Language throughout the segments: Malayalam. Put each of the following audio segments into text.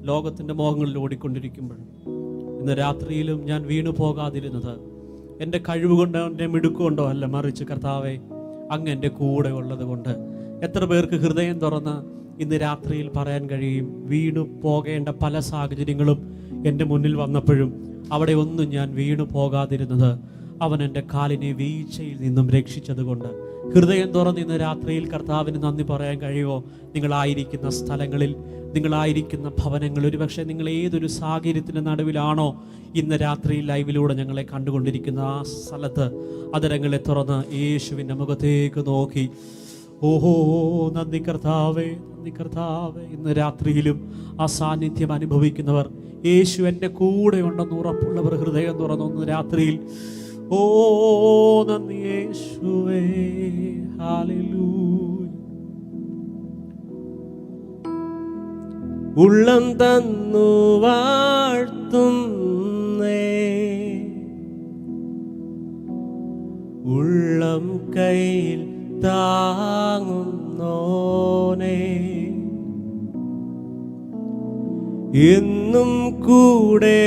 ലോകത്തിൻ്റെ മോഹങ്ങളിൽ ഓടിക്കൊണ്ടിരിക്കുമ്പോൾ ഇന്ന് രാത്രിയിലും ഞാൻ വീണു പോകാതിരുന്നത് എൻ്റെ കഴിവുകൊണ്ടോ എൻ്റെ മിടുക്കുകൊണ്ടോ അല്ല, മറിച്ച് കർത്താവേ അങ്ങ് എൻ്റെ കൂടെ ഉള്ളത് കൊണ്ട്. എത്ര പേർക്ക് ഹൃദയം തുറന്ന് ഇന്ന് രാത്രിയിൽ പറയാൻ കഴിയും, വീണു പോകേണ്ട പല സാഹചര്യങ്ങളും എൻ്റെ മുന്നിൽ വന്നപ്പോഴും അവിടെ ഒന്നും ഞാൻ വീണു പോകാതിരുന്നത് അവൻ എൻ്റെ കാലിനെ വീഴ്ചയിൽ നിന്നും രക്ഷിച്ചതുകൊണ്ട്. ഹൃദയം തുറന്ന് ഇന്ന് രാത്രിയിൽ കർത്താവിന് നന്ദി പറയാൻ കഴിയുമോ? നിങ്ങളായിരിക്കുന്ന സ്ഥലങ്ങളിൽ, നിങ്ങളായിരിക്കുന്ന ഭവനങ്ങൾ, ഒരുപക്ഷെ നിങ്ങൾ ഏതൊരു സാഹചര്യത്തിൻ്റെ നടുവിലാണോ ഇന്ന് രാത്രി ലൈവിലൂടെ ഞങ്ങളെ കണ്ടുകൊണ്ടിരിക്കുന്ന ആ സ്ഥലത്ത് അതരങ്ങളെ തുറന്ന് യേശുവിൻ്റെ മുഖത്തേക്ക് നോക്കി, ഓഹോ നന്ദി കർത്താവേ, നന്ദി കർത്താവേ. ഇന്ന് രാത്രിയിലും ആ സാന്നിധ്യം അനുഭവിക്കുന്നവർ, യേശു എൻ്റെ കൂടെ ഉണ്ടെന്ന് ഉറപ്പുള്ളവർ ഹൃദയം തുറന്നൊന്ന് രാത്രിയിൽ ഓ നന്ദി യേശുവേ, ഹല്ലേലൂയ. ഉള്ളം തന്നു വാഴ്ത്തുന്നേ, ഉള്ളം കയ്യിൽ താങ്ങുന്നോനേ, എന്നും കൂടെയുള്ളതിനാ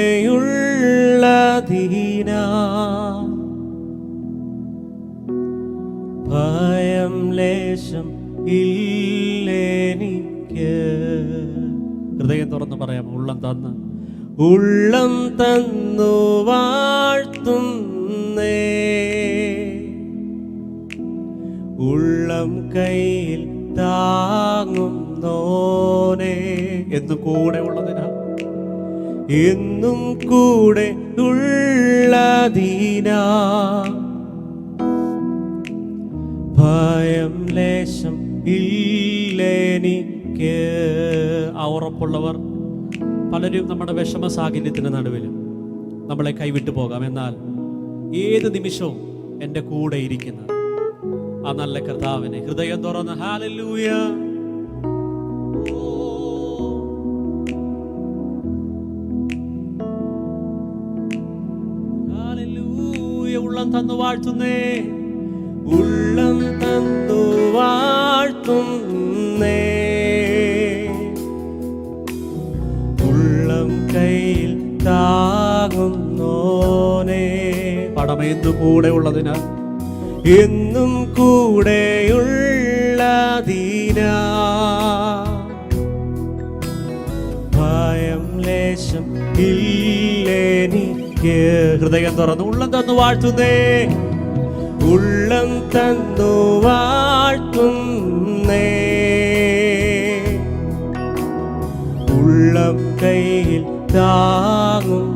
ഭയം ലേശം ഇല്ലെനിക്ക്. ഹൃദയം തുറന്ന് പറയാം, ഉള്ളം തന്ന്, ഉള്ളം തന്നു വാഴ്ത്തുന്നേ, ഉള്ളം കയ്യിൽ താങ്ങുന്നോനേ, എന്നും കൂടെ ഉള്ളതിനാ, എന്നും കൂടെ ഉള്ളതിനാ ഭയം ലേശം ഇല്ലെനിക്ക്. ആ ഉറപ്പുള്ളവർ പലരും നമ്മുടെ വിഷമ സാഹചര്യത്തിൻ്റെ നടുവിലും നമ്മളെ കൈവിട്ടു പോകാം, എന്നാൽ ഏത് നിമിഷവും എൻ്റെ കൂടെ ഇരിക്കുന്ന ആ നല്ല കർത്താവിനെ ഹൃദയം തുറന്ന് ഹല്ലേലൂയ, ഹല്ലേലൂയ. ഉള്ളം തന്നു വാഴ്ത്തുന്നേ, ഉള്ളം തന്നു വാഴ്ത്തുന്നേ, ഉള്ളം കയ്യിൽ താങ്ങുന്നോനേ, പടമെന്നു കൂടെ ഉള്ളതിനാൽ, എന്നും കൂടെയുള്ളതിനാ ഭയം ലേശം ഇല്ലെനിക്ക്. ഹൃദയം തുറന്ന് ഉള്ളം തന്നു വാഴ്ത്തുന്നേ, ഉള്ളം തന്നു വാഴ്ത്തുന്നേ, ഉള്ളം കയ്യിൽ താങ്ങുന്നോനേ,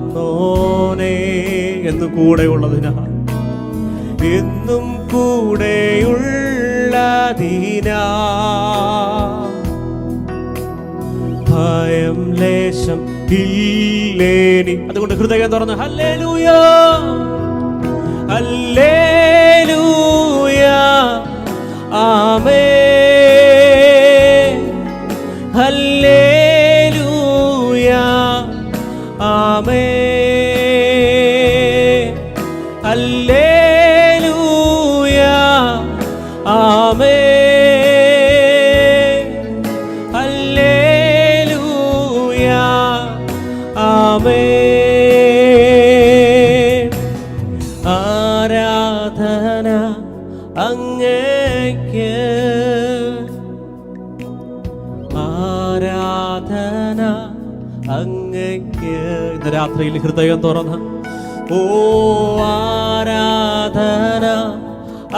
എന്നും കൂടെ ഉള്ളതിനാ, എന്നും കൂടെയുള്ളതിനാ ഭയം ലേശം ഇല്ലേനി. അതുകൊണ്ട് ഹൃദയം തുറന്ന് ഹല്ലേലൂയ, ഹല്ലേലൂയ, ആമേൻ, ഹല്ലേലൂയ, ആമേൻ, ഹല്ലേലൂയ, ആമേൻ, ഹല്ലേലൂയ, ആമേൻ. ആരാധന അങ്ങേക്ക്, ആരാധന അങ്ങേക്ക്. ഇന്ന് രാത്രിയിൽ ഹൃദയം തുറന്ന് ഓ ആരാധന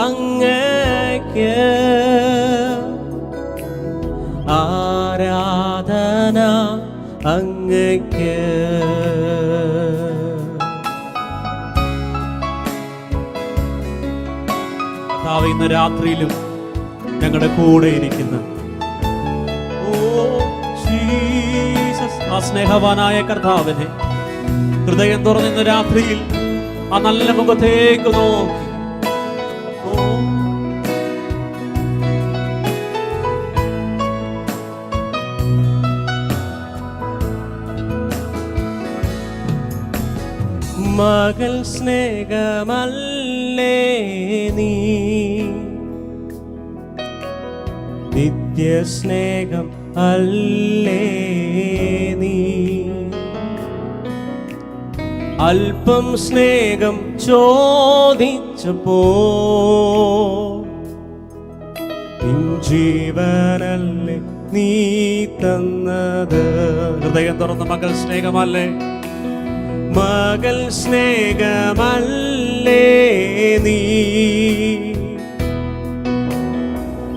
അങ്ങേക്ക്, ആരാധന അങ്ങേക്ക്. കർത്താവേ, ഇന്ന് രാത്രിയിലും ഞങ്ങളുടെ കൂടെ ഇരിക്കുന്ന ഓ ജീസസ്, ആ സ്നേഹവാനായ കർത്താവിനെ ഹൃദയം തുറന്നിന്ന് രാത്രിയിൽ ആ നല്ല മുഖത്തേക്ക് നോക്കി, ഓ മകൾ സ്നേഹമല്ലേ നീ, നിത്യസ്നേഹം അല്ലേ നീ, അല്പം സ്നേഹം ചോദിച്ചപ്പോ നിൻ ജീവനല്ലേ നീ തന്നത്. ഹൃദയം തുറന്ന് മകൾ സ്നേഹമല്ലേ, മകൾ സ്നേഹമല്ലേ നീ,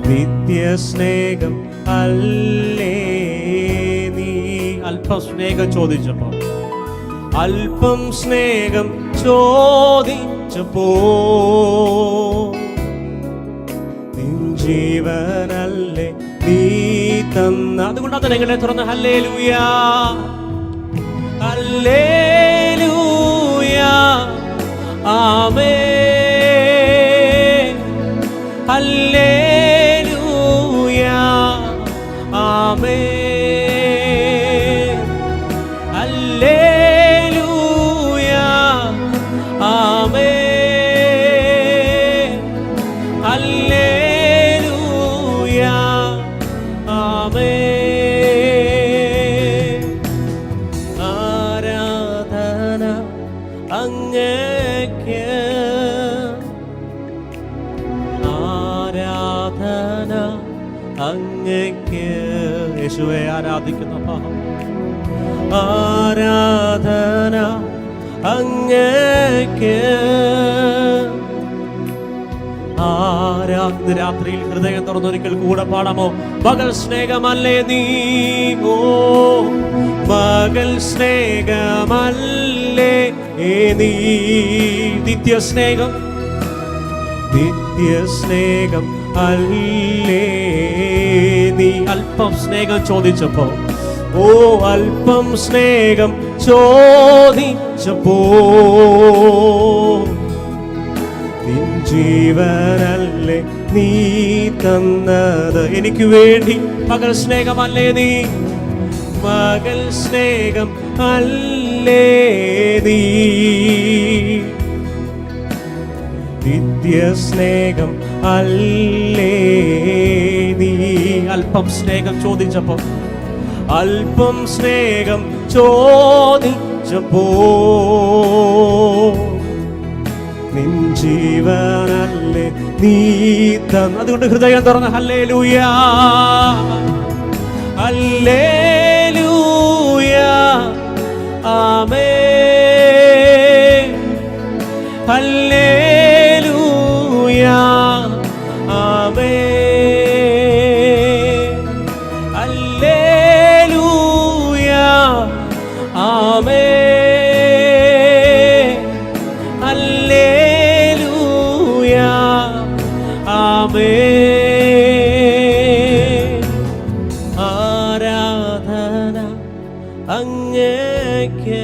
നിത്യ സ്നേഹം അല്ലേ നീ. അല്പം സ്നേഹം ചോദിച്ചപ്പോ, അല്പം സ്നേഹം ചോദിച്ചപ്പോ നിൻ ജീവനല്ലേ നീ തന്ന. അതുകൊണ്ട് അത് നിങ്ങളെ തുറന്ന് ഹല്ലേലൂയാ, ഹല്ലേലൂയാ, ആമേൻ, ഹല്ലേലൂയാ, ആമേൻ, ഹല്ലേലൂയാ, ആമേൻ, ഹല്ലേലൂയാ, ആമേൻ. ആരാധന അങ്ങേക്ക്, ആരാധന അങ്ങേക്ക്. യേശുവെ ആരാധിക്കുന്ന പാപം, ആരാധന അങ്ങേക്ക്. ഇന്ന് രാത്രിയിൽ ഹൃദയം തുറന്നൊരിക്കൽ കൂടെ പാടാമോ? മകൾ സ്നേഹമല്ലേ നീ, ഓ മകൾ സ്നേഹമല്ലേ നീ, നിത്യ സ്നേഹം, നിത്യ സ്നേഹം അല്ലേ നീ. അല്പം സ്നേഹം ചോദിച്ചപ്പോ, ഓ അല്പം സ്നേഹം ചോദിച്ചപ്പോ നിൻ ജീവനല്ലേ നീ തന്നത്. എനിക്ക് വേണ്ടി മകൾ സ്നേഹമല്ലേ നീ, മകൾ സ്നേഹം അല്ലേ നീ, നിത്യ സ്നേഹം അല്ലേ നീ. അല്പം സ്നേഹം ചോദിച്ചപ്പോ, അല്പം സ്നേഹം ചോദിച്ചപ്പോ നിൻ ജീവനല്ലേ നീ തന്ന. അതുകൊണ്ട് ഹൃദയം തുറന്ന് ഹല്ലേലൂയാ, ഹല്ലേലൂയാ, ആമേൻ, ഹല്ലേലൂയാ, ആമേൻ, ഹല്ലേലൂയാ, ആമേൻ, ഹല്ലേലൂയാ, ആമേൻ. ആരാധന അങ്ങേക്ക്,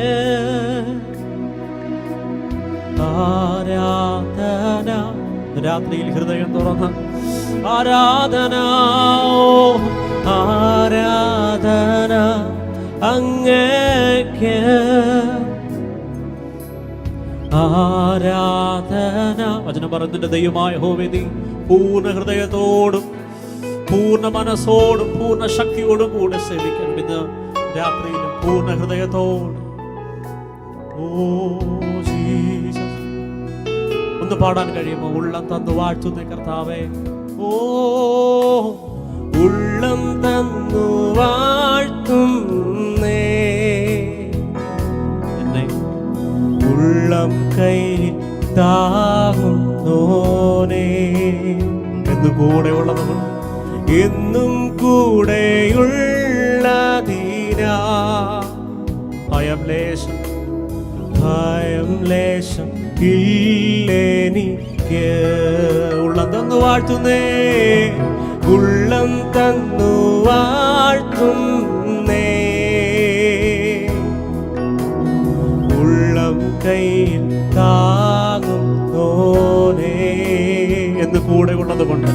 ആരാധന. രാത്രിയിൽ ഹൃദയം തുറന്ന് ആരാധന, ആരാധന അങ്ങേക്ക്, ആരാധന. വചനം പറയുന്നുണ്ട്, ദൈവമായ യഹോവേ നീ പൂർണ്ണ ഹൃദയത്തോടും പൂർണ്ണ മനസ്സോടും പൂർണ്ണ ശക്തിയോടും കൂടെ സേവിക്കണം. ഇന്ന് രാത്രിയിലും പൂർണ്ണ ഹൃദയത്തോട്. ഓ ജീസസ്, ഒന്ന് പാടാൻ കഴിയുമോ? ഉള്ളം തന്നു വാഴ്ത്തുന്ന കർത്താവേ, ഓ ഉള്ളം തന്നു വാഴ്ത്തുന്നേ, എന്നെ ഉള്ളം കൈ താങ്ങുന്നോനേ. എന്ന് കൂടെ ഉള്ളതുകൊണ്ട്, എന്നും കൂടെയുള്ളതിനാ ഭയം ലേശം, ഭയം ലേശം ഇല്ലെനിക്ക്. ഉള്ളം തന്നു വാഴ്ത്തുന്നേ, ഉള്ളം തന്നു വാഴ്ത്തുന്നേ, ഉള്ളം കയ്യിൽ താങ്ങുന്നോനേ. എന്ന് കൂടെ ഉള്ളത് കൊണ്ട്,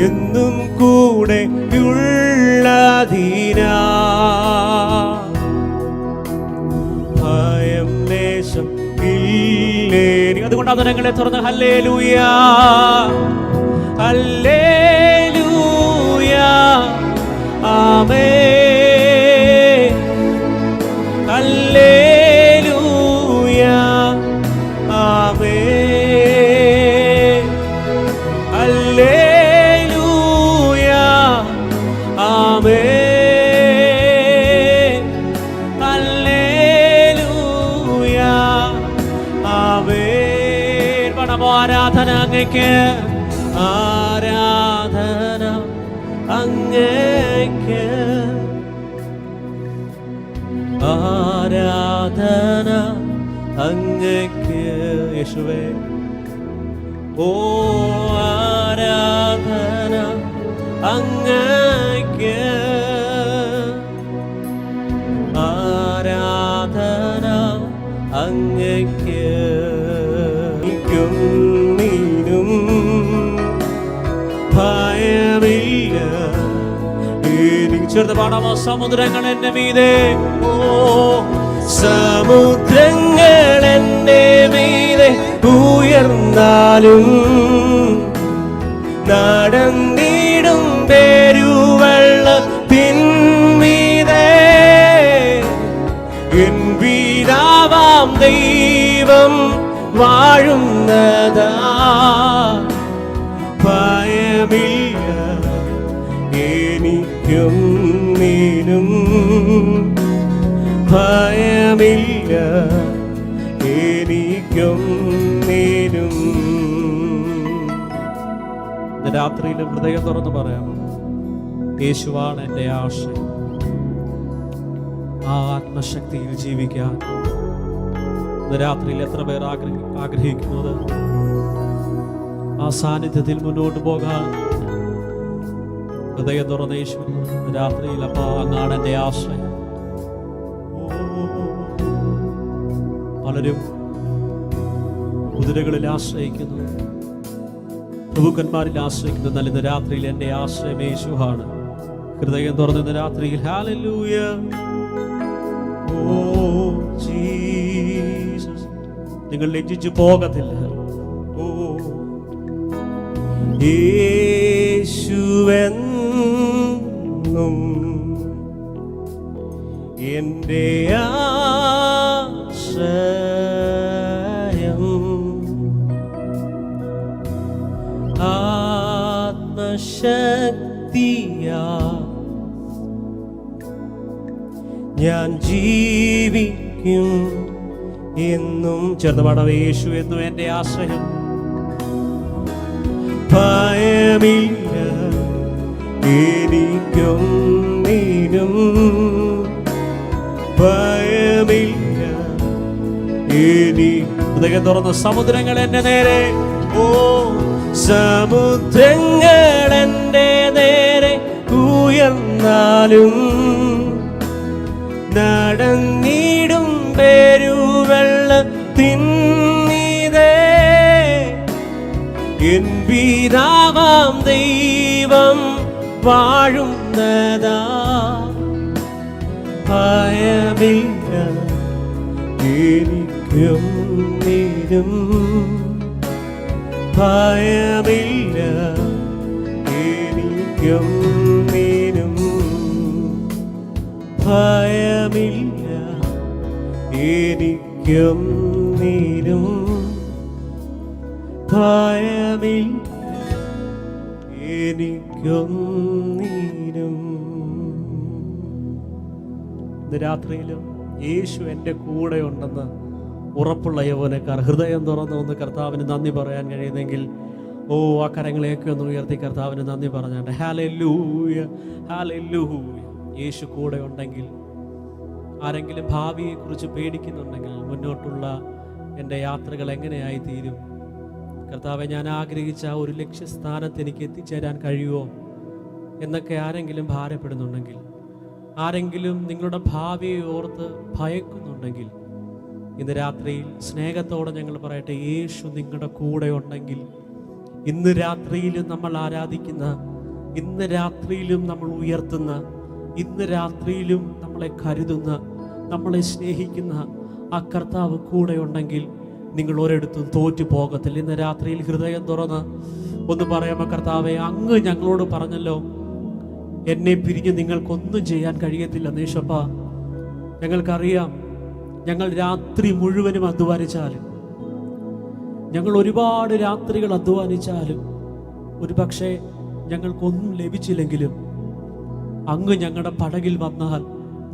എന്നും കൂടെയുള്ളതിനാ ഭയം ലേശം ഇല്ലേനി. അതുകൊണ്ട് അതരങ്ങളെ തുറന്ന് ഹല്ലേലൂയാ, ഹല്ലേലൂയാ, ആമേൻ, ഹല്ലേലൂയാ, അങ്ങേക്ക് ആരാധന, അങ്ങേക്ക് ആരാധന, അങ്ങേക്ക് യേശുവേ. ഓ ആരാധന അങ്ങേക്ക്, ആരാധന അങ്ങേക്ക്. നീനും ഭയമില്ല. ചേർത്ത് പാടാമോ? സമുദ്രങ്ങൾ എന്റെ മീതെ, ഓ സമുദ്രങ്ങൾ എന്റെ മീതെ ഉയർന്നാലും, നടന്നിടും പെരുവെള്ളത്തിന്മീതെ എൻ പിതാവാം ദൈവം വാഴുന്നതാ. ഭയമില്ല എനിക്കും നീനും, ഭയമില്ല എനിക്കും നീനും. രാത്രിയിലും ഹൃദയം തുറന്ന് പറയാം, യേശുവാണ് എൻ്റെ ആശ്രയം. ആ ആത്മശക്തിയിൽ ജീവിക്കാൻ ഇന്ന് രാത്രിയിൽ എത്ര പേർ ആഗ്രഹിക്കുന്നത്? ആ സാന്നിധ്യത്തിൽ മുന്നോട്ട് പോകാൻ ഹൃദയം തുറന്ന യേശു രാത്രിയിൽ, അപ്പാ അങ്ങാണ് എൻ്റെ ആശ്രയം. പലരും കുതിരകളിൽ ആശ്രയിക്കുന്നു, പ്രഭുക്കന്മാരിൽ ആശ്രയിക്കുന്നു. എന്നാൽ ഇന്ന് രാത്രിയിൽ എൻ്റെ ആശ്രയം യേശുവാണ്. ഹൃദയം തുറന്ന രാത്രിയിൽ ഹല്ലേലൂയ. ഓ ജീസസ്, നിങ്ങൾ ലജ്ജിച്ചു പോകത്തില്ല. ഓ യേശുവെന്നും എൻ്റെ ആശ്രയം, ആത്മശക്തിയാ ഞാൻ ജീവിക്കും എന്നും. ചേർന്ന് പാടാം, യേശു എന്നും എൻ്റെ ആശ്രയം. ഭയമില്ല എനിക്കും നീനും, ഭയമില്ല ഹൃദയം തുറന്ന സമുദ്രങ്ങൾ എൻ്റെ നേരെ, ഓ സമുദ്രങ്ങൾ എൻ്റെ നേരെ ഉയർന്നാലും, നടന്നിടും പെരുവെള്ളത്തിന്മീതെ എൻ പിതാവാം ദൈവം വാഴുന്നതാ. ഭയമില്ല എനിക്കും നീനും, ഭയമില്ല എനിക്കും നീനും, ഭയമില്ല എനിക്കും നീനും, ഭയമില്ല എനിക്കും നീനും. ഇന്ന് രാത്രിയിലും യേശു എൻ്റെ കൂടെ ഉണ്ടെന്ന് ഉറപ്പുള്ള യൗവനക്കാർ ഹൃദയം തുറന്ന് ഒന്ന് കർത്താവിന് നന്ദി പറയാൻ കഴിയുന്നെങ്കിൽ, ഓ ആ കരങ്ങളെയൊക്കെ ഒന്ന് ഉയർത്തി കർത്താവിന് നന്ദി പറഞ്ഞാട്ടെ. Hallelujah, hallelujah. യേശു കൂടെ ഉണ്ടെങ്കിൽ, ആരെങ്കിലും ഭാവിയെക്കുറിച്ച് പേടിക്കുന്നുണ്ടെങ്കിൽ, മുന്നോട്ടുള്ള എൻ്റെ യാത്രകൾ എങ്ങനെയായി തീരും, കർത്താവെ ഞാൻ ആഗ്രഹിച്ച ഒരു ലക്ഷ്യസ്ഥാനത്ത് എനിക്ക് എത്തിച്ചേരാൻ കഴിയുമോ എന്നൊക്കെ ആരെങ്കിലും ഭാരപ്പെടുന്നുണ്ടെങ്കിൽ, ആരെങ്കിലും നിങ്ങളുടെ ഭാവിയെ ഓർത്ത് ഭയക്കുന്നുണ്ടെങ്കിൽ, ഇന്ന് രാത്രിയിൽ സ്നേഹത്തോടെ ഞങ്ങൾ പറയട്ടെ, യേശു നിങ്ങളുടെ കൂടെ ഉണ്ടെങ്കിൽ ഇന്ന് രാത്രിയിലും നമ്മൾ ആരാധിക്കുന്ന, ഇന്ന് രാത്രിയിലും നമ്മൾ ഉയർത്തുന്ന, ഇന്ന് രാത്രിയിലും നമ്മളെ കരുതുന്ന, നമ്മളെ സ്നേഹിക്കുന്ന ആ കർത്താവ് കൂടെ ഉണ്ടെങ്കിൽ നിങ്ങൾ ഒരിടത്തും തോറ്റു പോകത്തില്ല. ഇന്ന് രാത്രിയിൽ ഹൃദയം തുറന്ന് ഒന്ന് പറയാമോ, കർത്താവെ അങ്ങ് ഞങ്ങളോട് പറഞ്ഞല്ലോ എന്നെ പിരിഞ്ഞ് നിങ്ങൾക്കൊന്നും ചെയ്യാൻ കഴിയത്തില്ല. യേശുവപ്പാ, ഞങ്ങൾക്കറിയാം ഞങ്ങൾ രാത്രി മുഴുവനും അധ്വാനിച്ചാലും, ഞങ്ങൾ ഒരുപാട് രാത്രികൾ അധ്വാനിച്ചാലും, ഒരു പക്ഷേ ഞങ്ങൾക്കൊന്നും ലഭിച്ചില്ലെങ്കിലും അങ്ങ് ഞങ്ങളുടെ പടകിൽ വന്നാൽ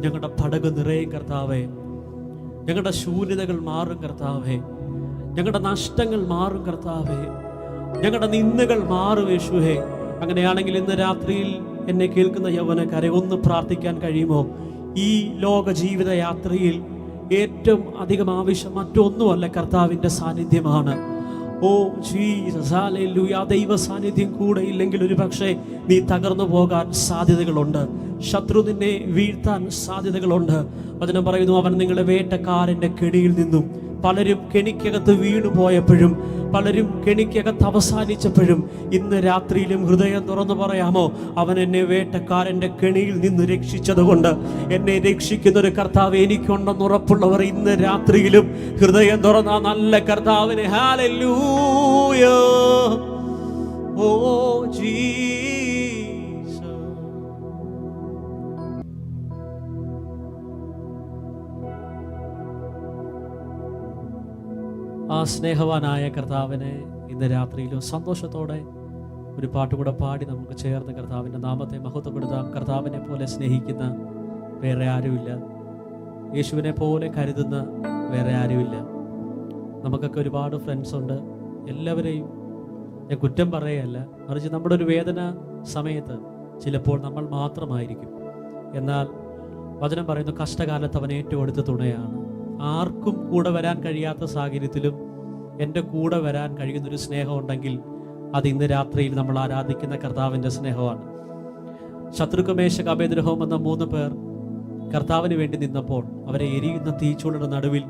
ഞങ്ങളുടെ പടക് നിറയും കർത്താവേ. ഞങ്ങളുടെ ശൂന്യതകൾ മാറും കർത്താവേ, ഞങ്ങളുടെ നഷ്ടങ്ങൾ മാറും കർത്താവേ. ഞങ്ങളുടെ നിന്ദകൾ മാറും യേശുവേ. അങ്ങനെയാണെങ്കിൽ ഇന്ന് രാത്രിയിൽ എന്നെ കേൾക്കുന്ന യൗവനക്കാരെ ഒന്ന് പ്രാർത്ഥിക്കാൻ കഴിയുമോ? ഈ ലോക ജീവിത യാത്രയിൽ ഏറ്റവും അധികം ആവശ്യം മറ്റൊന്നുമല്ല, കർത്താവിൻ്റെ സാന്നിധ്യമാണ്. Oh Jesus, hallelujah. ദൈവ സാന്നിധ്യം കൂടെ ഇല്ലെങ്കിൽ ഒരു പക്ഷേ നീ തകർന്നു പോകാൻ സാധ്യതകളുണ്ട്. ശത്രു നിന്നെ വീഴ്ത്താൻ സാധ്യതകളുണ്ട്. വചനം പറയുന്നു, അവൻ നിങ്ങളെ വേട്ടക്കാരൻ്റെ കെണിയിൽ നിന്നും. പലരും കെണിക്കകത്ത് വീണുപോയപ്പോഴും, പലരും കെണിക്കകത്ത് അവസാനിച്ചപ്പോഴും ഇന്ന് രാത്രിയിലും ഹൃദയം തുറന്നു പറയാമോ, അവൻ എന്നെ വേട്ടക്കാരൻ്റെ കെണിയിൽ നിന്ന് രക്ഷിച്ചതുകൊണ്ട് എന്നെ രക്ഷിക്കുന്ന ഒരു കർത്താവ് എനിക്കുണ്ടെന്ന് ഉറപ്പുള്ളവർ ഇന്ന് രാത്രിയിലും ഹൃദയം തുറന്ന നല്ല കർത്താവിനെ ഹല്ലേലൂയ. Oh Jesus. ആ സ്നേഹവാനായ കർത്താവിനെ ഇന്ന് രാത്രിയിലും സന്തോഷത്തോടെ ഒരു പാട്ടുകൂടെ പാടി നമുക്ക് ചേർന്ന് കർത്താവിൻ്റെ നാമത്തെ മഹത്വപ്പെടുത്താം. കർത്താവിനെ പോലെ സ്നേഹിക്കുന്ന വേറെ ആരുമില്ല, യേശുവിനെ പോലെ കരുതുന്ന വേറെ ആരുമില്ല. നമുക്കൊക്കെ ഒരുപാട് ഫ്രണ്ട്സ് ഉണ്ട്. എല്ലാവരെയും ഞാൻ കുറ്റം പറയുകയല്ല, മറിച്ച് നമ്മുടെ ഒരു വേദന സമയത്ത് ചിലപ്പോൾ നമ്മൾ മാത്രമായിരിക്കും. എന്നാൽ വചനം പറയുന്നു, കഷ്ടകാലത്ത് അവൻ ഏറ്റവും അടുത്ത തുണയാണ്. ആർക്കും കൂടെ വരാൻ കഴിയാത്ത സാഹചര്യത്തിലും എൻ്റെ കൂടെ വരാൻ കഴിയുന്നൊരു സ്നേഹം ഉണ്ടെങ്കിൽ അത് ഇന്ന് രാത്രിയിൽ നമ്മൾ ആരാധിക്കുന്ന കർത്താവിൻ്റെ സ്നേഹമാണ്. ശത്രുക്ക്, മേശക്, അബേദ്നെഗോ എന്ന 3 പേർ കർത്താവിന് വേണ്ടി നിന്നപ്പോൾ അവരെ എരിയുന്ന തീച്ചൂടിൻ്റെ നടുവിൽ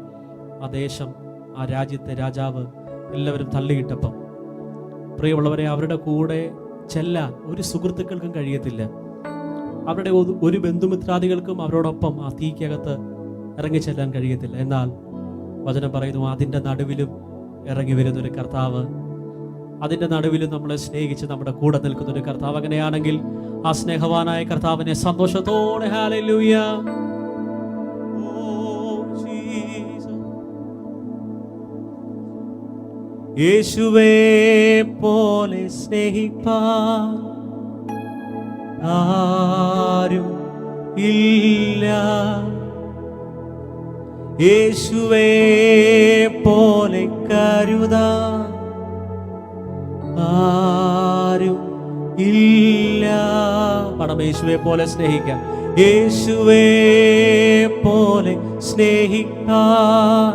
ആ ദേശം, ആ രാജ്യത്തെ രാജാവ് എല്ലാവരും തള്ളിയിട്ടപ്പം, പ്രിയമുള്ളവരെ, അവരുടെ കൂടെ ചെല്ലാൻ ഒരു സുഹൃത്തുക്കൾക്കും കഴിയത്തില്ല. അവരുടെ ഒരു ബന്ധുമിത്രാദികൾക്കും അവരോടൊപ്പം ആ തീക്കകത്ത് ഇറങ്ങിച്ചെല്ലാൻ കഴിയത്തില്ല. എന്നാൽ വചനം പറയുന്നു, അതിൻ്റെ നടുവിലും ഇറങ്ങി വരുന്നൊരു കർത്താവ്, അതിൻ്റെ നടുവിലും നമ്മളെ സ്നേഹിച്ച് നമ്മുടെ കൂടെ നിൽക്കുന്നൊരു കർത്താവ്. അങ്ങനെയാണെങ്കിൽ ആ സ്നേഹവാനായ കർത്താവിനെ സന്തോഷത്തോടെ ഹല്ലേലൂയ. യേശുവേ പോലെ സ്നേഹിപ്പാൻ ആരും ഇല്ല, യേശുവേ പോലെ കരുതാൻ ആരും ഇല്ല. പണം യേശുവെ പോലെ സ്നേഹിക്കാം. യേശുവേ പോലെ സ്നേഹിക്കാൻ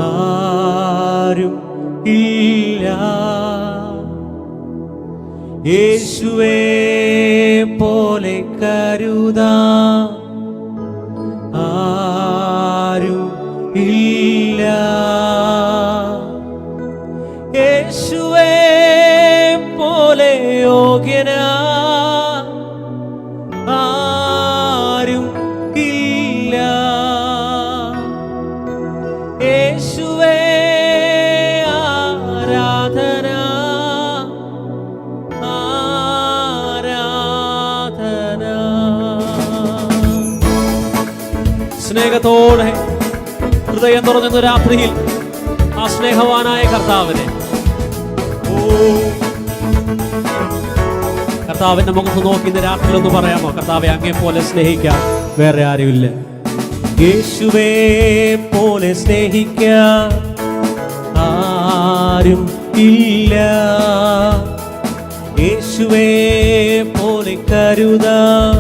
ആരും ഇല്ല, യേശുവേ പോലെ കരുതാൻ ആരും ഇല്ല, യേശുവേ പോലെ യോഗ്യനാ ആരും ഇല്ല, യേശുവേ ആരാധന ആരാധന. സ്നേഹത്തോടെ ഹൃദയം തുറന്ന രാത്രിയിൽ ആ സ്നേഹവാനായ കർത്താവിനെ, കർത്താവിന്റെ മുഖത്ത് നോക്കി ഇന്ന് രാത്രിയിൽ ഒന്ന് പറയാമോ, കർത്താവെ, അങ്ങേ പോലെ സ്നേഹിക്കാൻ വേറെ ആരുമില്ല. യേശുവേ പോലെ സ്നേഹിക്കാൻ ആരും ഇല്ല, യേശുവേ പോലെ കരുതാൻ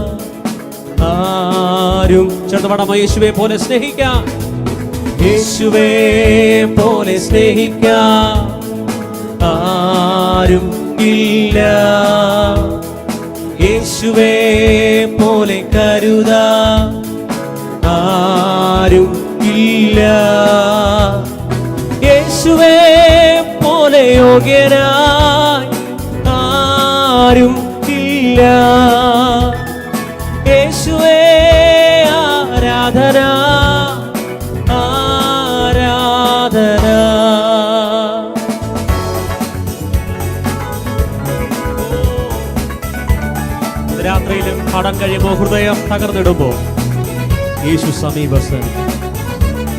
ആരും. ചേർന്ന് പാടാമോ, യേശുവേ പോലെ സ്നേഹിക്കാം, യേശുവേ പോലെ സ്നേഹിക്കാൻ ആരും ഇല്ല, യേശുവേ പോലെ കരുതാൻ ആരും ഇല്ല, യേശുവേ പോലെ യോഗ്യനായി ആരും ഇല്ല, യേശുവേ ആരാധന ആരാധന. രാത്രിയിലും പാടാൻ കഴിയുമ്പോൾ, ഹൃദയം തകർന്നിടുമ്പോൾ യേശു സമീപസ്ഥൻ,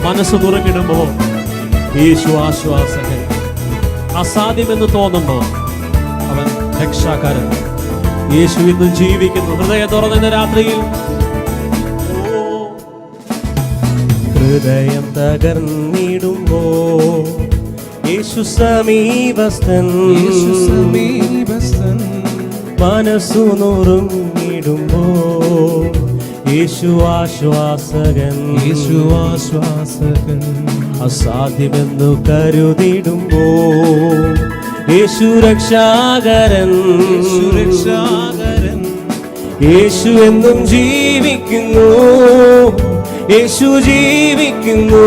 മനസ്സ് തുറങ്ങിടുമ്പോൾ യേശു ആശ്വാസകൻ, അസാധ്യമെന്ന് തോന്നുമ്പോൾ അവൻ രക്ഷാകരൻ. യേശു ഇന്നും ജീവിക്കുന്നു. ഹൃദയം തുറന്ന രാത്രിയിൽ ഹൃദയം തകർന്നിടുമ്പോൾ യേശു സമീപസ്ഥൻ മനസ്സു നുറുങ്ങിടുമ്പോ യേശു ആശ്വാസകൻ അസാധ്യമെന്നു കരുതിടുമ്പോ യേശു രക്ഷാകരൻ യേശു എന്നും ജീവിക്കുന്നു യേശു ജീവിക്കുന്നു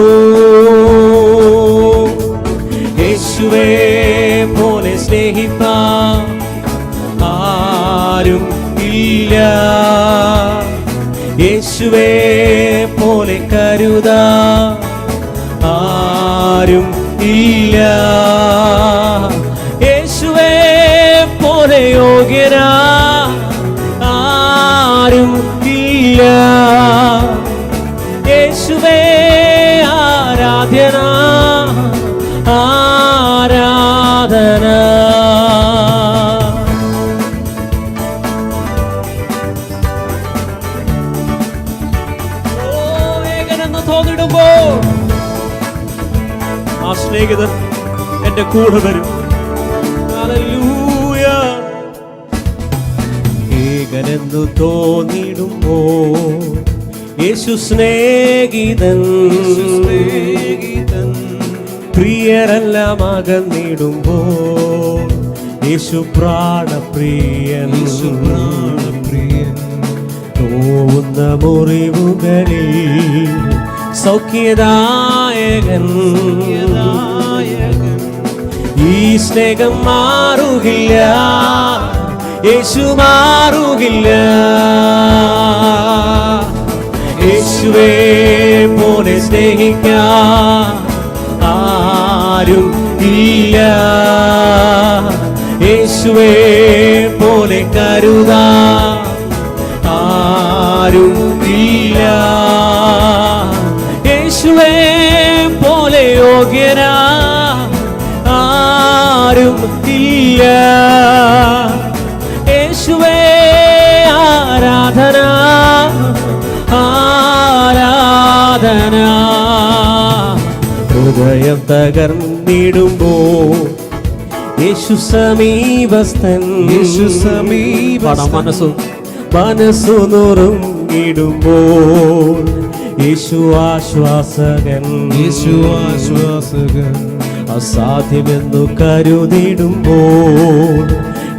യേശുവേ പോലെ സ്നേഹിപ്പാൻ ആരും ഇല്ല യേശുവേ പോലെ കരുതാൻ ആരും ഇല്ല യേശുവേ പോലെ യോഗ്യനാ ആരും ഇല്ല യേശുവേ ആരാധ്യനാ ആരാധന ഏകനെന്ന് തോന്നിടുമ്പോ ആ സ്നേഹിതൻ എന്റെ കൂടെ വരും. ഹല്ലേലൂയ. ഏകനെന്നു തോന്നിടുമ്പോ യേശു സ്നേഹിതൻ പ്രിയരെല്ലാം അകന്നിടുമ്പോ യേശു പ്രാണപ്രിയൻ തോന്നുന്ന മുറിവുകളിൽ സൗഖ്യദായകൻ ഈ സ്നേഹം മാറുകില്ല യേശു മാറുകില്ല യേശുവേ പോലെ സ്നേഹിക്കാൻ ആരും ഇല്ല യേശുവേ പോലെ കരുതാൻ ആരും ഇല്ല യേശുവേ പോലെ യോഗ്യനാ ആരും ഇല്ല യേശുവേ ആരാധന ആരാധന ഹൃദയം തകർന്നിടുമ്പോ യേശു സമീപസ്ഥൻ മനസ്സു നുറുങ്ങിടുമ്പോൾ യേശു ആശ്വാസകൻ അസാധ്യമെന്നു കരുതിടുമ്പോൾ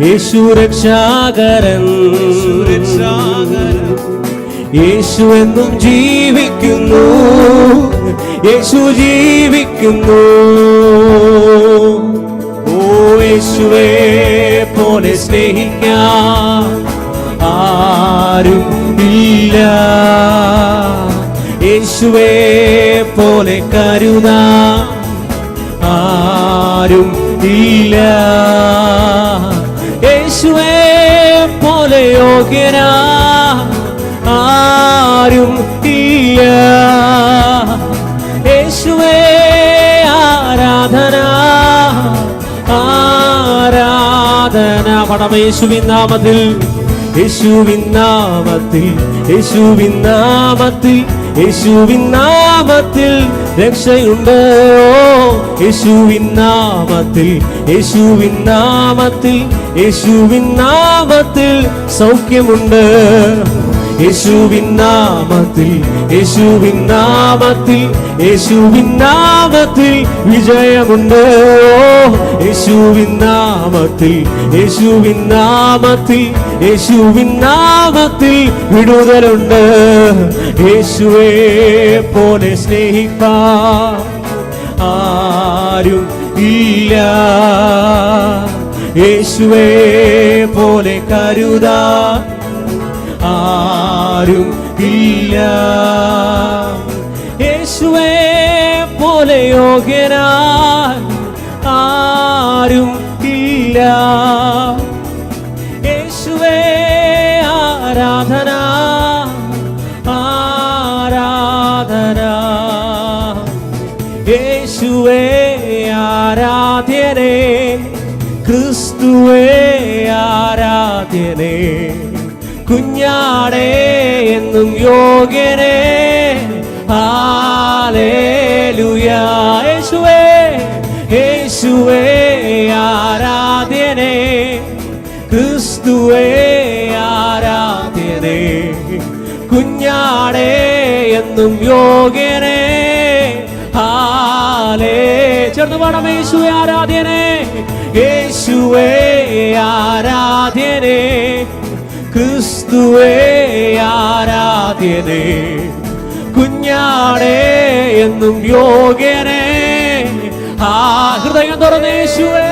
യേശു രക്ഷാകരൻ യേശു എന്നും ജീവിക്കുന്നു യേശു ജീവിക്കുന്നു ഓ യേശുവേ പോലെ സ്നേഹിക്കാൻ ആരും ഇല്ല യേശുവേ പോലെ കരുതാൻ ആരും ഇല്ല യേശുവേ പോലെ യോഗ്യനാ ആരും ഇല്ല യേശുവേ ആരാധന ആരാധന പടം യേശുവിൻ നാമത്തിൽ യേശുവിൻ നാമത്തിൽ യേശുവിൻ നാമത്തിൽ യേശുവിൻ നാമത്തിൽ രക്ഷയുണ്ട് യേശുവിൻ നാമത്തിൽ യേശുവിൻ നാമത്തിൽ യേശുവിൻ നാമത്തിൽ സൗഖ്യമുണ്ട് യേശുവിൻ നാമത്തിൽ യേശുവിൻ നാമത്തിൽ യേശുവിൻ നാമത്തിൽ വിജയമുണ്ട് യേശുവിൻ നാമത്തിൽ യേശുവിൻ നാമത്തിൽ യേശുവിൻ നാമത്തിൽ വിടുതലുണ്ട് യേശുവേ പോലെ സ്നേഹിപ്പാൻ ആരും ഇല്ല യേശുവേ പോലെ കരുതാൻ ആരും ഇല്ല യേശുവേ പോലെ യോഗ്യനാൻ ആരും ഇല്ല യേശുവേ ആരാധന ആരാധന യേശുവേ ആരാധ്യനേ ക്രിസ്തുവേ ആരാധ്യനേ കുഞ്ഞാടേ എന്നും യോഗ്യനേ ഹല്ലേലൂയ യേശുവേ യേശുവേ ആരാധ്യനേ, ക്രിസ്തുവേ ആരാധ്യനേ, കുഞ്ഞാടേ എന്നും യോഗ്യനേ. ചേർന്ന് പാടാം. യേശുവേ ആരാധ്യനേ, യേശുവേ ആരാധ്യനേ, ക്രിസ്തുവേ ആരാധ്യനേ, കുഞ്ഞാടേ എന്നും യോഗ്യനേ. ഹൃദയം തുറന്ന് യേശുവേ,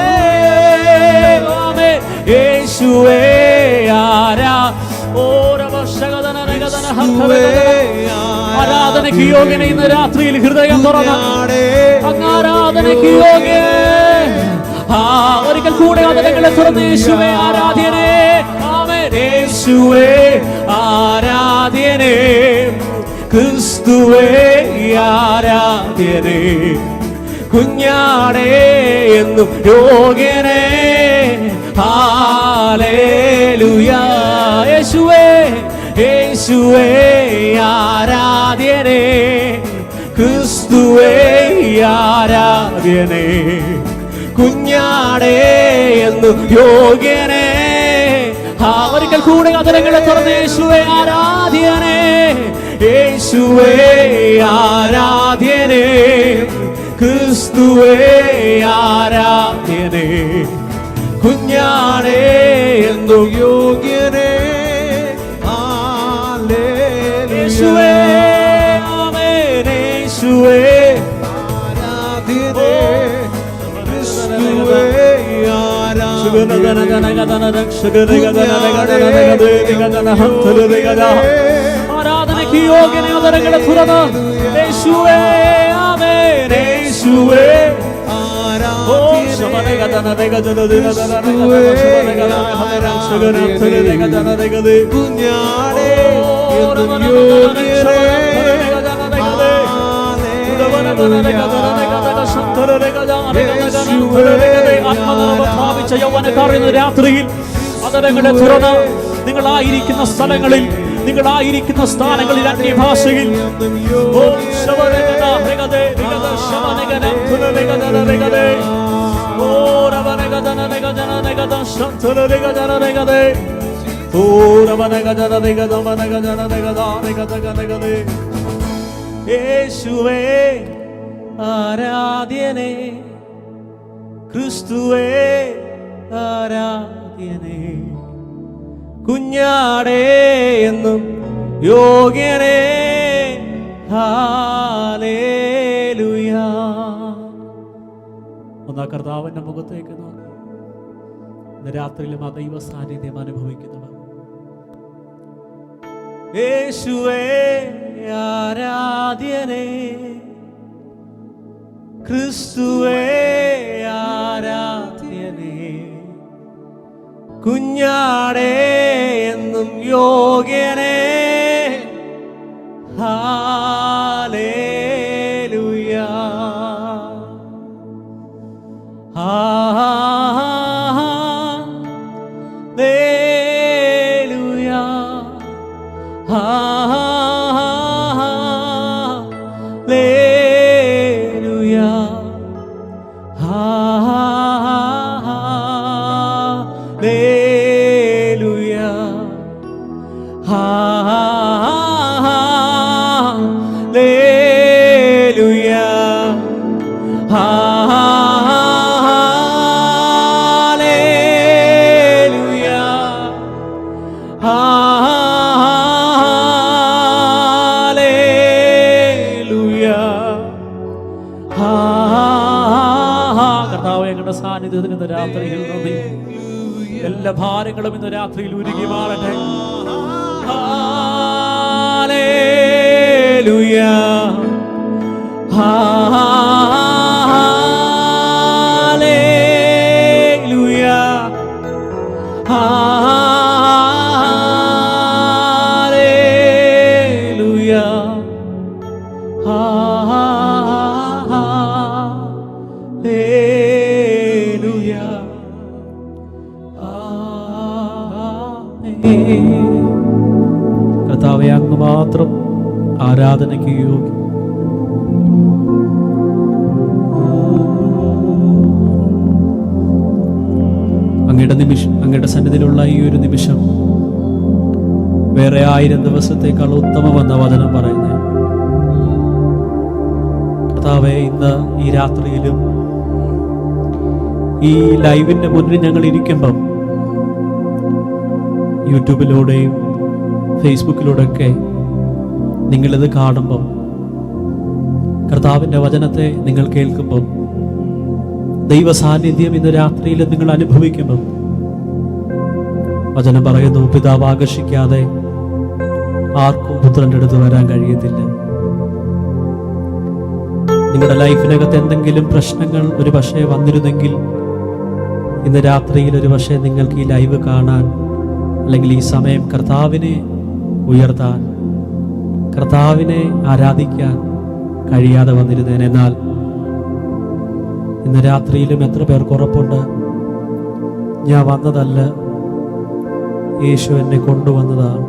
യേശുവേ ആരാധനയ്ക്ക് യോഗ്യന. ഇന്ന് രാത്രിയിൽ ഹൃദയം തുറന്ന് അങ്ങ് ആരാധനയ്ക്ക് യോഗ്യ. ഒരിക്കൽ കൂടെ ആദരങ്ങളെ തുറന്ന് യേശുവേ ആരാധ്യനേ. യേശുവേ ആരാധ്യനേ, ക്രിസ്തുവേ ആരാധ്യനേ, കുഞ്ഞാടേ എന്നും യോഗ്യനേ. ഹല്ലേലൂയ. യേശുവേ, യേശുവേ ആരാധ്യനേ, ക്രിസ്തുവേ ആരാധ്യനേ, കുഞ്ഞാടേ എന്നും യോഗ്യനേ. ഒരിക്കൽ കൂടെ ആദരങ്ങളെ തുറന്ന് യേശുവേ ആരാധ്യനേ, യേശുവേ ആരാധ്യനേ, ക്രിസ്തുവേ ആരാധ്യനേ, കുഞ്ഞാടേ എന്നും യോഗ്യനേ. യേശുവേ ആമേൻ. യേശുവേ ആരാധ്യനേ, ക്രിസ്തുവേ ആരാധനയ്ക്ക് യോഗ്യനെ ആദരങ്ങളെ തുറന്ന് യേശുവേ ആമേൻ. യേശുവേ രാത്രിയിൽ അതരങ്ങളെ തുറന്ന് നിങ്ങളായിരിക്കുന്ന സ്ഥലങ്ങളിൽ, നിങ്ങളായിരിക്കുന്ന സ്ഥാനങ്ങളിൽ അന്യഭാഷയിൽ യേശുവേ ആരാധ്യനേ, ക്രിസ്തുവേ ആരാധ്യനേ, കുഞ്ഞാടേ എന്നും യോഗ്യനേ. ഹല്ലേലൂയ. ഒന്നാ കർത്താവിന്റെ മുഖത്തേക്ക് നോക്കി ഇന്ന് രാത്രിയിലും ആ ദൈവ സാന്നിധ്യം അനുഭവിക്കുന്നവർ യേശുവേ ആരാധ്യനേ, ക്രിസ്തുവേ ആരാധ്യനേ, കുഞ്ഞാടേ എന്നും യോഗ്യനേ. ഹല്ലേലൂയ. ഹല്ലേലൂയ. ഹല്ലേലൂയ. ഹല്ലേലൂയ. ഹല്ലേലൂയ. കർത്താവേ, ഞങ്ങളുടെ സാന്നിധ്യത്തിന് ഇന്ന് രാത്രിയിൽ നന്ദി. എല്ലാ ഭാരങ്ങളും ഇന്ന് രാത്രിയിൽ ഉരുകി മാറട്ടെ. ഹല്ലേലൂയ. ഹല്ലേലൂയ. ഹല്ലേലൂയ. ഹല്ലേലൂയ. കർത്താവേ, അങ്ങ് മാത്രം ആരാധനയ്ക്ക് യോഗ്യം. അങ്ങയുടെ സന്നിധിയിലുള്ള ഈ ഒരു നിമിഷം വേറെ 1000 ദിവസത്തേക്കാൾ ഉത്തമമെന്ന വചനം പറയുന്നത്. കർത്താവേ, ഇന്ന് ഈ രാത്രിയിലും ഈ ലൈവിന്റെ മുന്നിൽ ഞങ്ങൾ ഇരിക്കുമ്പം യൂട്യൂബിലൂടെയും ഫേസ്ബുക്കിലൂടെയൊക്കെ നിങ്ങളിത് കാണുമ്പം, കർത്താവിൻ്റെ വചനത്തെ നിങ്ങൾ കേൾക്കുമ്പം, ദൈവ സാന്നിധ്യം ഇന്ന് രാത്രിയിൽ നിങ്ങൾ അനുഭവിക്കുമ്പം, വചനം പറയുന്നു, പിതാവ് ആകർഷിക്കാതെ ആർക്കും പുത്രൻ്റെ അടുത്ത് വരാൻ കഴിയത്തില്ല. നിങ്ങളുടെ ലൈഫിനകത്ത് എന്തെങ്കിലും പ്രശ്നങ്ങൾ ഒരു പക്ഷേ വന്നിരുന്നെങ്കിൽ ഇന്ന് രാത്രിയിൽ ഒരു പക്ഷേ നിങ്ങൾക്ക് ഈ ലൈവ് കാണാൻ, അല്ലെങ്കിൽ ഈ സമയം കർത്താവിനെ ഉയർത്താൻ, കർത്താവിനെ ആരാധിക്കാൻ കഴിയാതെ വന്നിരുന്നേനെ. എന്നാൽ ഇന്ന് രാത്രിയിലും എത്ര പേർക്ക് ഉറപ്പുണ്ട്, ഞാൻ വന്നതല്ല, യേശു എന്നെ കൊണ്ടുവന്നതാണ്,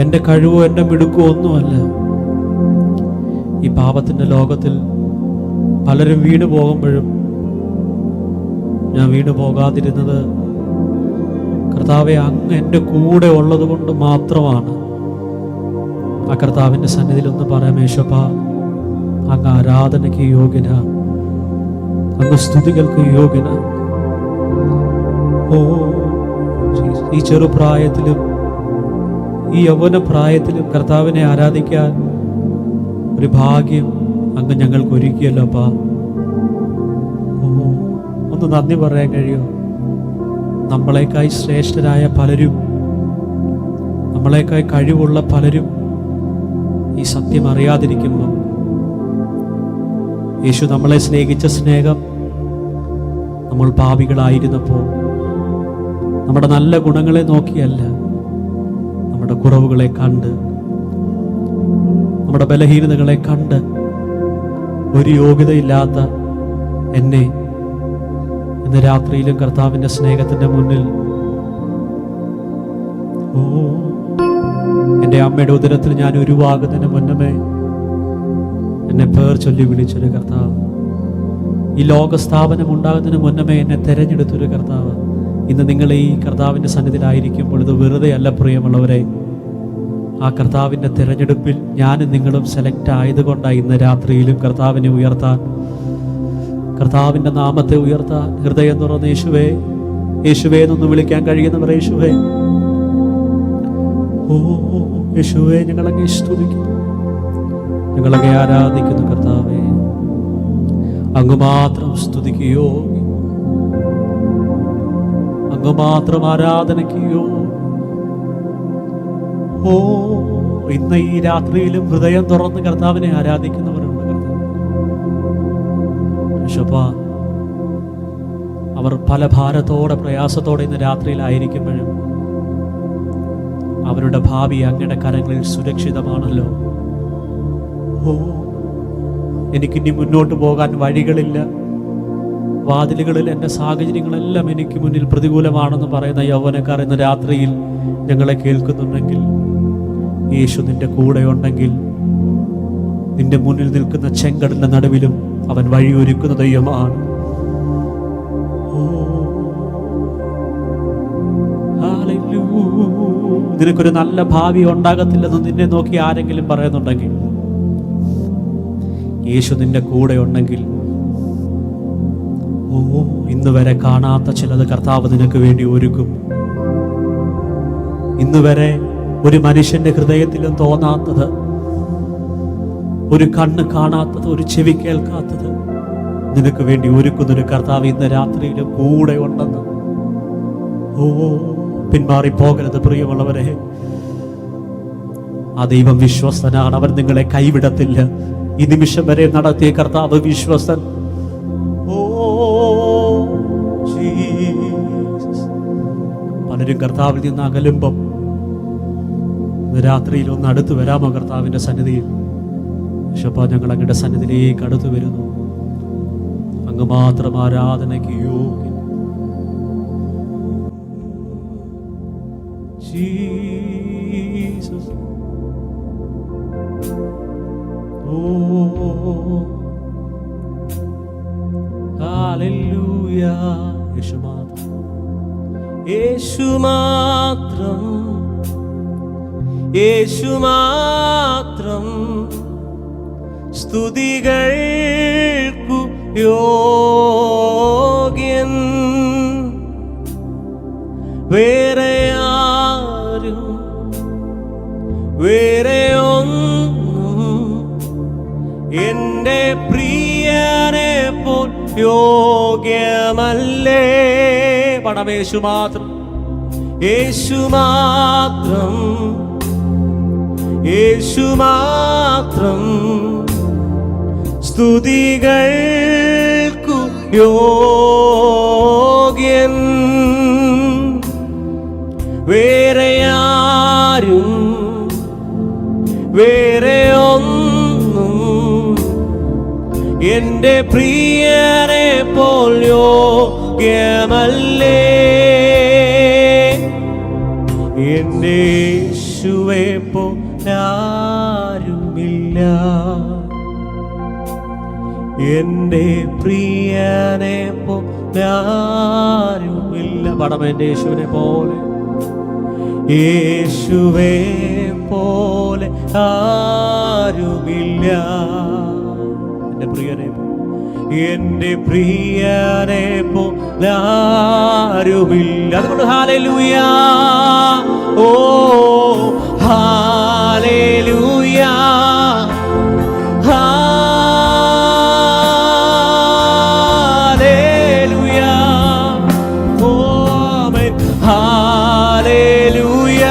എൻ്റെ കഴിവോ എൻ്റെ മിടുക്കോ ഒന്നുമല്ല. ഈ പാപത്തിൻ്റെ ലോകത്തിൽ പലരും വീണു പോകുമ്പോഴും ഞാൻ വീണു പോകാതിരുന്നത് കർത്താവെ അങ്ങ് എൻ്റെ കൂടെ ഉള്ളത് കൊണ്ട് മാത്രമാണ്. ആ കർത്താവിൻ്റെ സന്നിധിയിൽ ഒന്ന് പറയാം, യേശുപ്പ അങ്ങ് ആരാധനയ്ക്ക് യോഗ്യന, അങ്ങ് സ്തുതികൾക്ക് യോഗ്യന. ഓ, ഈ ചെറുപ്രായത്തിലും ഈ യൗവന പ്രായത്തിലും കർത്താവിനെ ആരാധിക്കാൻ ഒരു ഭാഗ്യം അങ്ങ് ഞങ്ങൾക്ക് ഒരുക്കിയല്ലോപ്പാ. ഓ, ഒന്ന് നന്ദി പറയാൻ കഴിയുമോ? നമ്മളെക്കായി ശ്രേഷ്ഠരായ പലരും, നമ്മളെക്കായി കഴിവുള്ള പലരും ഈ സത്യം അറിയാതിരിക്കുമ്പോൾ, യേശു നമ്മളെ സ്നേഹിച്ച സ്നേഹം നമ്മൾ പാപികളായിരുന്നപ്പോൾ നമ്മുടെ നല്ല ഗുണങ്ങളെ നോക്കിയല്ല, നമ്മുടെ കുറവുകളെ കണ്ട്, നമ്മുടെ ബലഹീനതകളെ കണ്ട്, ഒരു യോഗ്യതയില്ലാത്ത എന്നെ ഇന്ന് രാത്രിയിലും കർത്താവിൻ്റെ സ്നേഹത്തിൻ്റെ മുന്നിൽ, ഓ, എൻ്റെ അമ്മയുടെ ഉദരത്തിൽ ഞാൻ ഉരുവാകുന്നതിന് മുന്നമേ എന്നെ പേർ ചൊല്ലി വിളിച്ചൊരു കർത്താവ്, ഈ ലോകസ്ഥാപനം ഉണ്ടാകുന്നതിന് മുന്നമേ എന്നെ തെരഞ്ഞെടുത്തൊരു കർത്താവ്. ഇന്ന് നിങ്ങൾ ഈ കർത്താവിൻ്റെ സന്നിധിയിലായിരിക്കുമ്പോൾ ഇത് വെറുതെ അല്ല പ്രിയമുള്ളവരെ. ആ കർത്താവിൻ്റെ തിരഞ്ഞെടുപ്പിൽ ഞാനും നിങ്ങളും സെലക്ട് ആയതുകൊണ്ടാണ് ഇന്ന് രാത്രിയിലും കർത്താവിനെ ഉയർത്താൻ, കർത്താവിൻ്റെ നാമത്തെ ഉയർത്താൻ ഹൃദയം തുറന്ന് യേശുവേ യേശുവേ എന്നൊന്ന് വിളിക്കാൻ കഴിയുന്നവർ, യേശുവേ, ഓ യേശുവേ, ഞങ്ങളങ്ങേ സ്തുതിക്കുന്നു, ഞങ്ങളങ്ങേ ആരാധിക്കുന്നു. കർത്താവേ, അങ്ങ് മാത്രം സ്തുതിക്കുകയോ, അങ്ങ് മാത്രം ആരാധനയ്ക്കുകയോ. ഓ, ഇന്ന് ഈ രാത്രിയിലും ഹൃദയം തുറന്ന് കർത്താവിനെ ആരാധിക്കുന്നവരുണ്ട്. കർത്താവ്, അവർ പല ഭാരത്തോടെ പ്രയാസത്തോടെ ഇന്ന് രാത്രിയിലായിരിക്കുമ്പോഴും അവരുടെ ഭാവി അങ്ങയുടെ കരങ്ങളിൽ സുരക്ഷിതമാണല്ലോ. ഓ, എനിക്കിനി മുന്നോട്ട് പോകാൻ വഴികളില്ല, വാതിലുകളിൽ എൻ്റെ സാഹചര്യങ്ങളെല്ലാം എനിക്ക് മുന്നിൽ പ്രതികൂലമാണെന്ന് പറയുന്ന യൗവനക്കാർ ഇന്ന് രാത്രിയിൽ ഞങ്ങളെ കേൾക്കുന്നുണ്ടെങ്കിൽ, യേശു നിന്റെ കൂടെ ഉണ്ടെങ്കിൽ, നിന്റെ മുന്നിൽ നിൽക്കുന്ന ചെങ്കടലിന്റെ നടുവിലും അവൻ വഴിയൊരുക്കുന്ന ദൈവമാണ്. നിനക്കൊരു നല്ല ഭാവി ഉണ്ടാകത്തില്ലെന്ന് നിന്നെ നോക്കി ആരെങ്കിലും പറയുന്നുണ്ടെങ്കിൽ, യേശു നിന്റെ കൂടെ ഉണ്ടെങ്കിൽ, ഓ, ഇന്ന് വരെ കാണാത്ത ചിലത് കർത്താവ് നിനക്ക് വേണ്ടി ഒരുക്കും. ഇന്ന് വരെ ഒരു മനുഷ്യന്റെ ഹൃദയത്തിലും തോന്നാത്തത്, ഒരു കണ്ണ് കാണാത്തത്, ഒരു ചെവി കേൾക്കാത്തത് നിനക്ക് വേണ്ടി ഒരുക്കുന്നൊരു കർത്താവ് ഇന്ന് രാത്രിയിലും കൂടെ ഉണ്ടെന്ന്. ഓ, പിന്മാറിപ്പോകരുത് പ്രിയമുള്ളവരെ. ആ ദൈവം വിശ്വസ്തനാണ്, അവൻ നിങ്ങളെ കൈവിടത്തില്ല. ഈ നിമിഷം വരെ നടത്തിയ കർത്താവ് വിശ്വസ്തൻ. ഓ ജീസസ്, പലരും കർത്താവിൽ നിന്ന് അകലുമ്പം രാത്രിയിൽ ഒന്ന് അടുത്ത് വരാമോ കർത്താവിൻ്റെ സന്നിധിയിൽ? യേശുവേ, ഞങ്ങൾ അങ്ങയുടെ സന്നിധിയിലേക്ക് അടുത്ത് വരുന്നു. അങ്ങ് മാത്രം ആരാധനയ്ക്ക് യോഗ്യൻ. ജീസസ്, ഓ ഹല്ലേലൂയ, യേശു മാത്രം, യേശു മാത്രം, യേശു മാത്രം സ്തുതികൾക്കു യോഗ്യൻ. വേറെ ആരും വേറെ ഒന്നും എൻ്റെ പ്രിയനെ പോൽ യോഗ്യമല്ലേ. പണം യേശു മാത്രം, യേശു മാത്രം, യേശു മാത്രം സ്തുതികൾക്കു യോഗ്യൻ. വേറെ ആരും വേറെ ഒന്നും എൻ്റെ പ്രിയനെ പോൽ യോഗ്യമല്ലേ. എൻ്റെ യേശുവെ പോലാരുമില്ല, എൻ്റെ പ്രിയനെ പോലാരുമില്ല. പടം എൻ്റെ യേശുവിനെ പോലെ, യേശുവെ പോലെ ആരുമില്ല. എൻ്റെ പ്രിയനെ, എൻ്റെ പ്രിയനെ പോലാരുമില്ല. അതുകൊണ്ട് ഹല്ലേലൂയ, ഓ ഹല്ലേലൂയ, ഹല്ലേലൂയ, ഓ ആമേൻ, ഹല്ലേലൂയ,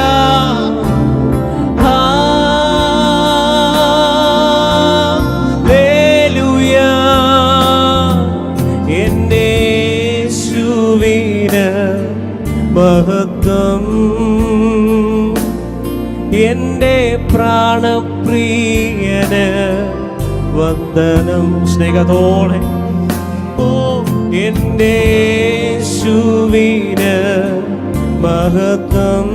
ഹല്ലേലൂയ. എൻ്റെ യേശുവിന് മഹത്വം, എൻ്റെ പ്രാണപ്രിയന് വന്ദനം. സ്നേഹത്തോടെ ഓ എൻ്റെ യേശുവിന് മഹത്വം,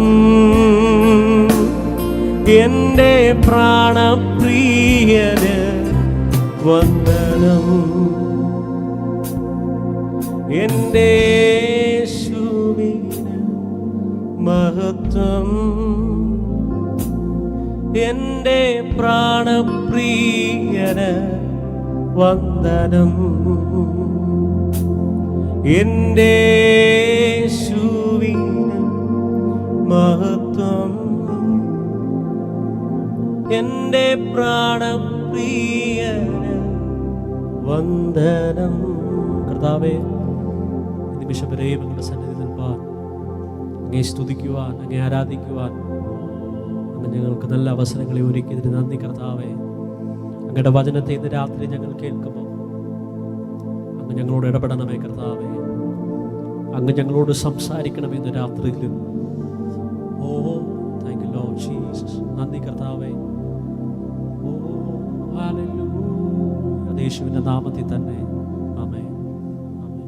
എൻ്റെ പ്രാണപ്രിയന് വന്ദനം. എൻ്റെ യേശുവിന് മഹത്വം, എൻ്റെ പ്രാണപ്രിയന് വന്ദനം. എൻ്റെ യേശുവിന് മഹത്വം, എൻ്റെ പ്രാണപ്രിയന് വന്ദനം. കർത്താവേ, നിമിഷം വരെയും നിങ്ങളുടെ സന്നിധി നിൽപ്പാൻ, അങ്ങേ സ്തുതിക്കുവാൻ, അങ്ങേ ആരാധിക്കുവാൻ അങ്ങ് ഞങ്ങൾക്ക് നല്ല അവസരങ്ങളെ ഒരുക്കിയതിന് നന്ദി കർത്താവേ. അങ്ങയുടെ വചനത്തെ ഇന്ന് രാത്രി ഞങ്ങൾ കേൾക്കുമ്പോൾ അങ്ങ് ഞങ്ങളോട് ഇടപെടണമേ കർത്താവേ. അങ്ങ് ഞങ്ങളോട് സംസാരിക്കണമേ ഇന്ന് രാത്രിയിലും. ഓ താങ്ക് യു ലോർഡ് ജീസസ്. നന്ദി കർത്താവേ. ഓ ഹല്ലേലൂയ. യേശുവിൻ്റെ നാമത്തിൽ തന്നെ